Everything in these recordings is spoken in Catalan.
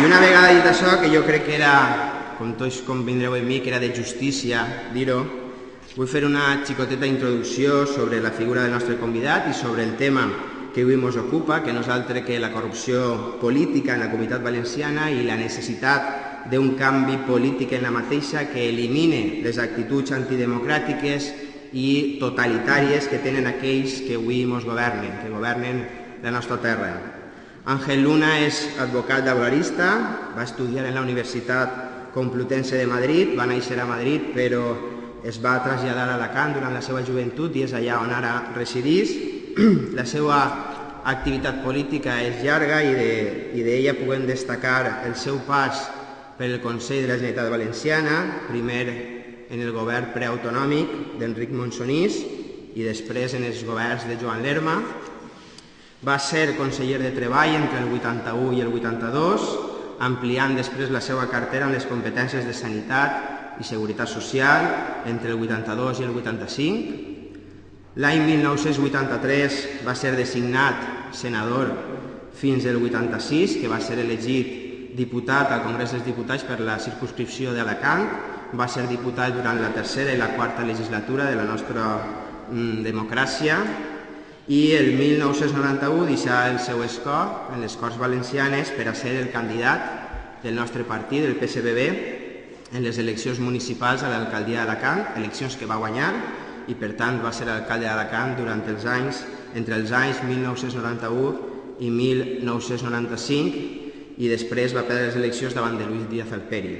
I una vegada dit això, que jo crec que era, com tots convindreu amb mi, que era de justícia dir-ho, vull fer una xicoteta introducció sobre la figura del nostre convidat i sobre el tema que avui ens ocupa, que no és altre que la corrupció política en la Comunitat Valenciana i la necessitat d'un canvi polític en la mateixa que elimine les actituds antidemocràtiques i totalitàries que tenen aquells que avui ens governen, que governen la nostra terra. Ángel Luna és advocat laboralista, va estudiar en la Universitat Complutense de Madrid, va néixer a Madrid però es va traslladar a Alacant durant la seva joventut i és allà on ara resideix. La seva activitat política és llarga i d'ella puguem destacar el seu pas per el Consell de la Generalitat Valenciana, primer en el govern preautonòmic d'Enric Monsonís i després en els governs de Joan Lerma. Va ser conseller de Treball entre el 81 i el 82, ampliant després la seva cartera en les competències de Sanitat i Seguretat Social entre el 82 i el 85. L'any 1983 va ser designat senador fins al 86, que va ser elegit diputat al Congrés dels Diputats per la circumscripció d'Alacant. Va ser diputat durant la tercera i la quarta legislatura de la nostra democràcia i el 1991 deixà el seu escó en les Corts Valencianes per a ser el candidat del nostre partit, del PSBB, en les eleccions municipals a l'alcaldia d'Alacant, eleccions que va guanyar i per tant va ser alcalde d'Alacant durant els anys, entre els anys 1991 i 1995 i després va perdre les eleccions davant de Luis Díaz Alperi.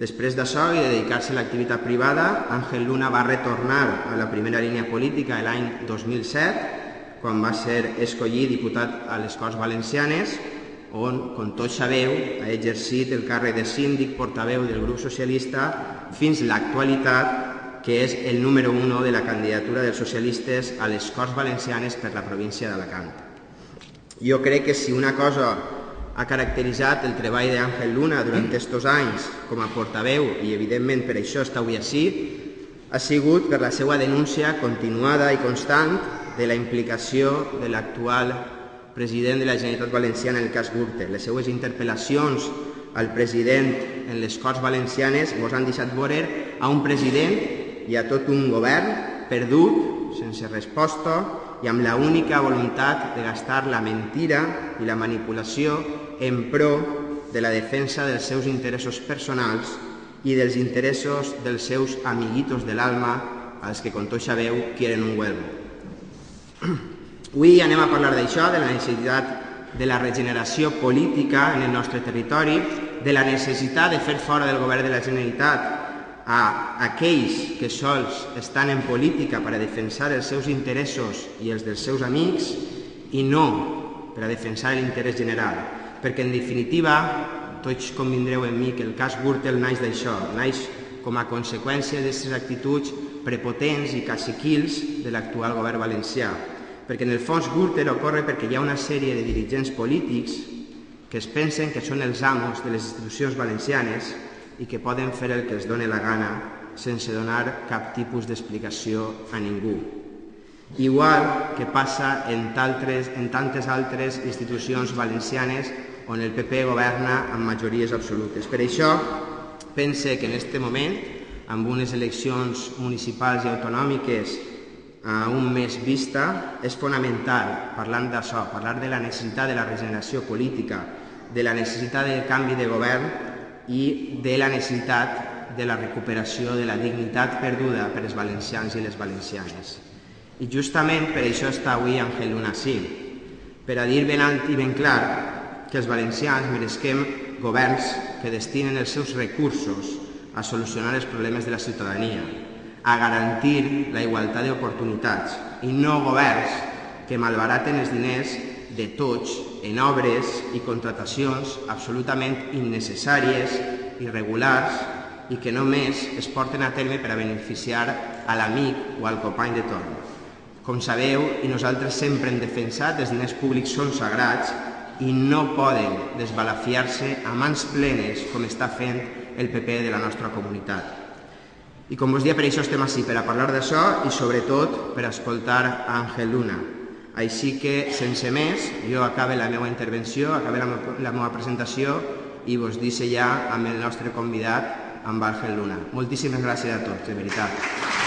Després d'això i de dedicar-se a l'activitat privada, Ángel Luna va retornar a la primera línia política l'any 2007, quan va ser escollit diputat a les Corts Valencianes, on, com tots sabeu, ha exercit el càrrec de síndic portaveu del grup socialista fins l'actualitat, que és el número 1 de la candidatura dels socialistes a les Corts Valencianes per la província d'Alacant. Jo crec que si una cosa ha caracteritzat el treball d'Ángel Luna durant aquests anys com a portaveu, i evidentment per això està avui ací, ha sigut per la seva denúncia continuada i constant de la implicació de l'actual president de la Generalitat Valenciana en el cas Gürtel. Les seues interpel·lacions al president en les Corts Valencianes ens han deixat veure a un president i a tot un govern perdut, sense resposta i amb l'única voluntat de gastar la mentira i la manipulació en pro de la defensa dels seus interessos personals i dels interessos dels seus amiguitos de l'alma, als que, com tots sabeu, quieren un huevo. Avui anem a parlar d'això, de la necessitat de la regeneració política en el nostre territori, de la necessitat de fer fora del govern de la Generalitat a aquells que sols estan en política per a defensar els seus interessos i els dels seus amics i no per a defensar l'interès general. Perquè, en definitiva, tots convindreu amb mi que el cas Gürtel naix d'això, naix com a conseqüència d'aquestes actituds prepotents i caciquils de l'actual govern valencià. Perquè, en el fons, Gürtel ocorre perquè hi ha una sèrie de dirigents polítics que es pensen que són els amos de les institucions valencianes i que poden fer el que els doni la gana sense donar cap tipus d'explicació a ningú. Igual que passa en tantes altres institucions valencianes on el PP governa amb majories absolutes. Per això pense que en aquest moment, amb unes eleccions municipals i autonòmiques a un mes vista, és fonamental, parlant d'això, parlar de la necessitat de la regeneració política, de la necessitat del canvi de govern i de la necessitat de la recuperació de la dignitat perduda per als valencians i les valencianes. I justament per això està avui Ángel Luna ací, per a dir ben alt i ben clar que els valencians mereixem governs que destinen els seus recursos a solucionar els problemes de la ciutadania, a garantir la igualtat d'oportunitats i no governs que malbaraten els diners de tots en obres i contratacions absolutament innecessàries, irregulars i que només es porten a terme per a beneficiar a l'amic o al company de torn. Com sabeu, i nosaltres sempre hem defensat, els diners públics són sagrats i no poden desbalafiar-se a mans plenes com està fent el PP de la nostra comunitat. I com us dia, per això estem ací, per a parlar d'això i sobretot per a escoltar a Ángel Luna. Així que, sense més, jo acabe la meva intervenció, acabe la meva presentació i vos deixo ja amb el nostre convidat, amb Àngel Luna. Moltíssimes gràcies a tots, de veritat.